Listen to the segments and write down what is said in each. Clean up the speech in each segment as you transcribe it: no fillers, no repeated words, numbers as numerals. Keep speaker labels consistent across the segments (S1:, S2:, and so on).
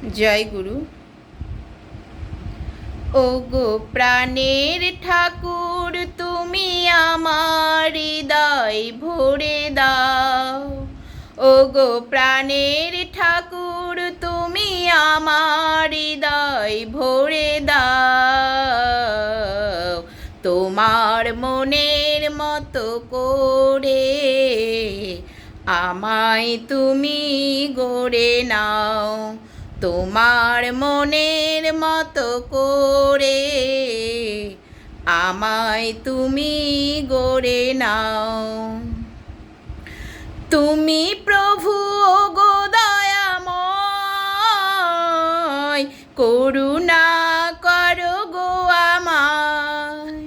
S1: জয় গুরু। ওগো প্রাণের ঠাকুর, তুমি আমার হৃদয় ভরে দাও। ওগো প্রাণের ঠাকুর, তুমি আমার হৃদয় ভরে দাও। তোমার মনের মতো করে আমায় তুমি গড়ে নাও। তোমার মনের মতো করে আমায় তুমি গড়ে নাও। তুমি প্রভু ওগো দয়াময়, করুণা করো গো আমায়।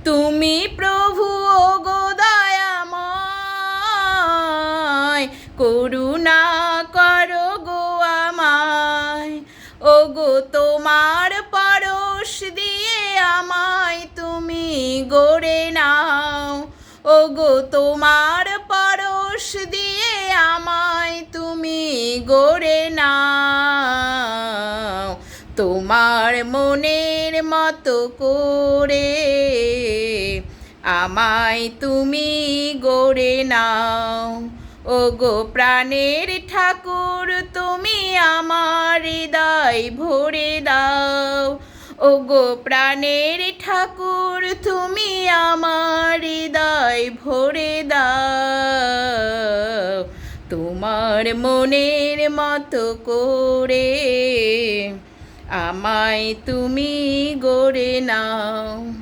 S1: তুমি প্রভু ওগো দয়াময়, করুণা করো গো আমায়। ওগো তোমার পরশ দিয়ে আমায় তুমি গড়ে নাও। ওগো তোমার পরশ দিয়ে আমায় তুমি গড়ে নাও। তোমার মনের মতো করে আমায় তুমি গড়ে নাও। ওগো প্রাণের ঠাকুর, তুমি আমার হৃদয় ভরে দাও। ওগো প্রাণের ঠাকুর, তুমি আমার হৃদয় ভরে দাও। তোমার মনের মতো করে আমায় তুমি গড়ে নাও।